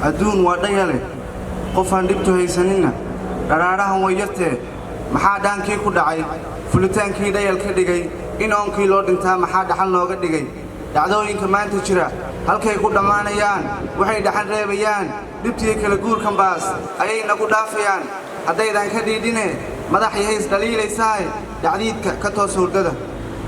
adduun waa dhayale qof aan dhibto haysanina dharaarahan way yartee maxaa dhaankii ku dhacay fulitaankii dhayal ka dhigay in oonkii loo dhintaa maxaa dhaxal nooga dhigay dhacdooyinka maanta jira halkay ku dhammaanayaan waxay dhaxan reebayaan dhibtii kala guurkan baas ayay nagu dhaafayaan haddaydan ka dhiidhine madax yahays dhaliilaysaay dhacdiidka ka toos hurdada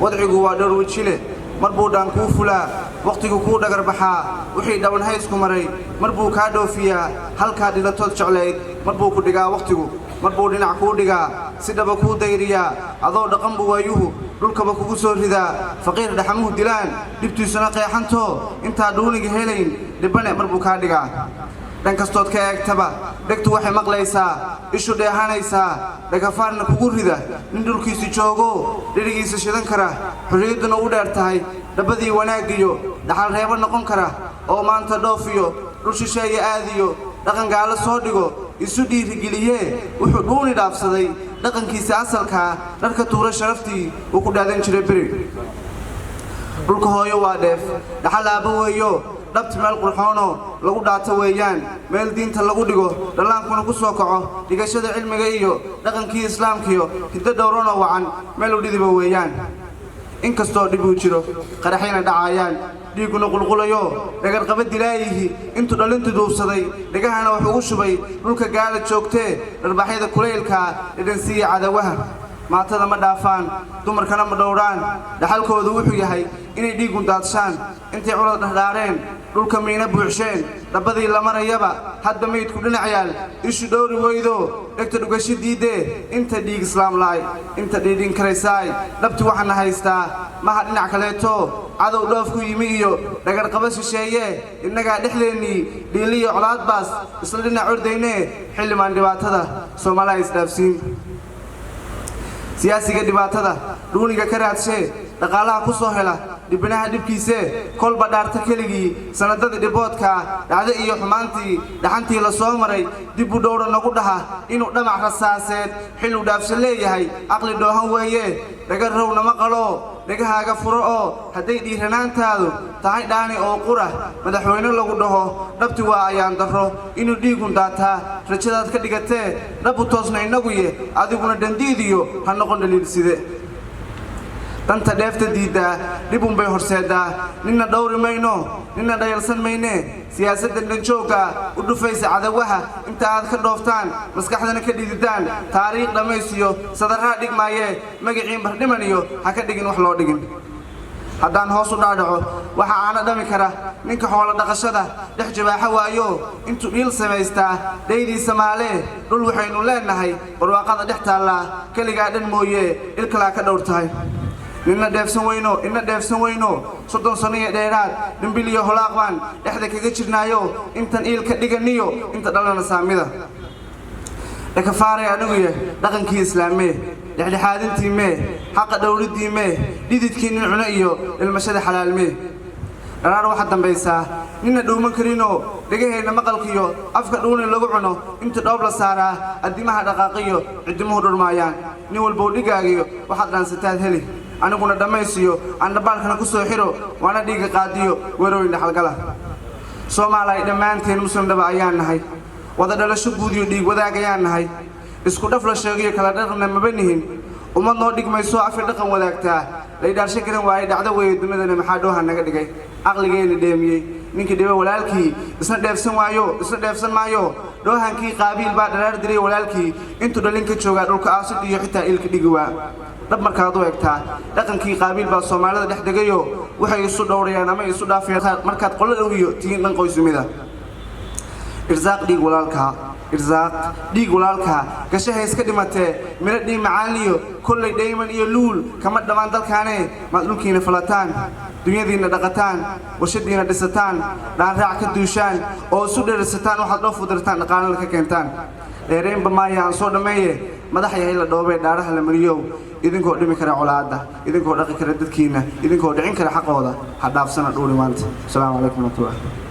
wadcigu waa dhowrwajile mar buu dhaan kuu fulaa wakhtigu kuu dhagar baxaa wixii dhawan haysku maray mar buu kaa dhoofiyaa halkaa dhilatood jeclayd mar buu ku dhigaa wakhtigu mar buu dhinac kuu dhigaa si dhaba kuu dayriyaa adoo dhaqan buu waayuhu dhulkaba kugu soo ridaa faqiir dhaxamuhu dilaan dhibtiisuna qeexantoo intaa dhuuniga helayn dhibbane mar buu kaa dhigaa dhan kastood ka eegtaba dhegtu waxay maqlaysaa ishu dheehanaysaa dhagafaarna kugu rida nin dhulkiisi joogo dhirigiisa shidan kara xurriyadduna u dheer tahay dhabbadii wanaaggiyo dhaxal reebo noqon kara oo maanta dhoofiyo dhul shisheeye aadiyo dhaqan gaalo soo dhigo isu dhiirigeliyee wuxuu dhuuni dhaafsaday dhaqankiisa asalkaa dharka tuura sharaftii uu ku dhaadan jiray beri dhulka hooyo waa dheef dhaxal aabba weeyo dhabti meel qurxoono lagu dhaato weeyaan meel diinta lagu dhigo dhallaankuna ku soo kaco dhigashada cilmiga iyo dhaqankii islaamkiyo hiddo dhowranoo wacan meel u dhidiba weeyaan inkastoo dhib uu jiro qaraxyana dhacaayaan dhiigguna qulqulayo dhagarqaba dilaayihi intuu dhalintu duubsaday dhegahana wax ugu shubay dhulka gaala joogtee dharbaxyada kulaylkaa dhidhansiiya cadawaha maatada ma dhaafaan dumarkana ma dhowraan dhaxalkoodu wuxuu yahay inay dhiiggu daadshaan intay culad dhahdhaareen dhulka miina buuxsheen dhabbadii la marayaba hadda maydku dhinac yaal ishu dhowri weydo dhegta dhugashi diiddee inta dhiig islaam laay inta dhiidhin karaysaay dhabti waxaana haystaa maha dhinac kaleeto cadow dhoof ku yimi iyo dhagarqaba shisheeye innagaa dhexdeennii dhiiliyo colaadbaas isla dhinac ordaynee xildhibaan dhibaatada soomaaliha isdhaafsiin siyaasiga dhibaatada dhuuniga ka raadshee dhaqaalaha ku soo hela dhibinaha dhibkiisee kolba dhaarta keligii sanadadii dhiboodkaa dhacdo iyo xumaantii dhaxantii la soo maray dib u dhowra nagu dhaha inuu dhamac rasaaseed xil u dhaafsan leeyahay caqli dhoohan weeye dhaga rownama qalo dhegahaaga furo oo hadday dhiiranaantaadu tahay dhaani oo qura madaxweyne lagu dhaho dhabti waa ayaan darro inuu dhiigun daataa rajadaad ka dhigatee dhabu toosna innaguye adiguna dhandiidiyo ha noqon dhaliilside danta dheefta diiddaa dhibunbay horseedaa ninna dhowri mayno ninna dhayalsan maynee siyaasadda dhanjoogga u dhufaysa cadawaha inta aad ka dhooftaan maskaxdana ka dhididaan taariikh dhammaysiyo sadarraa dhigmaayee magaciin bardhiman iyo ha ka dhigin wax loo dhigin haddaan hoos u dhaadhaco waxa aana dhami kara ninka xoolo dhaqashada dhex jabaaxa waayo intuu dhiil samaystaa dhaydiisa maalee dhul waxaynu leennahay barwaaqada dhex taallaa keligaa dhan mooyee ilkalaa ka dhowr tahay inna dheefsan weyno 30 sano iyo dheeraad dhimbil iyo holaaqbaan dhexda kaga jirnaayo intan iilka dhiganiyo inta dhalana saamida dhakafaaray anigu dhaqankii islaamee dhexdhexaadintii mee xaqa dhowridii mee dhididkii nin cuno iyo ilmashada xalaalmee dharaar waxa dambaysaa ninna dhuuman karinoo dhegahayna maqalkiyo afka dhuuni lagu cuno inta dhoob la saaraa addimaha dhaqaaqiyo ciddimuhu dhurmaayaan nin walbow dhigaagiyo waxaad dhaansataad heli aniguna dhammaysiyo aan dhabbaalkana ku soo xiro waana dhiiga qaadiyo weerooyin dhaxalgala soomaaliya dhammaanteen muslim dhaba ayaan nahay wada dhalasho guud iyo dhiig wadaag ayaan nahay isku dhaf la sheegayo kala dhaqanna maba nihin ummad noo dhigmayso afar dhaqan wadaagtaa laydhaarsho garan waayey dhacdo weeye dunidana maxaa dhooha naga dhigay caqligeenna dheemiyey ninkii dhiba walaalkii isna dheefsan maayo dhoohankii qaabiil baa dharaar diray walaalkii intuu dhalin ka joogaa dhulka aasid iyo xitaa ilka dhigi waa dhab markaad u egtaa dhaqankii qaabiil baa soomaalida dhex degayo waxay isu dhowrayaan ama isu dhaafayaan markaad qolo dhow iyo tihiin dhan qoysumida irsaaq dhiig walaalkaa gashaha iska dhimatee miro dhii macaaliyo kollay dhayman iyo luul kama dhammaan dalkaanee maad dhulkiina falataan dunyadiina dhaqataan warshadiina dhisataan dhaanraac ka duushaan oo isu dheerisataan waxaad dhoo fudirtaan dhaqaalana ka keentaan dheeraynba maaya aan soo dhammeeye madax yahay la dhoobee dhaaraha la mariyow idinkoo dhimi kara colaadda idinkoo dhaqi kara dadkiina idinkoo dhicin kara xaqooda ha dhaafsana dhuuli maanta asalaamu calaykum warahmatullahi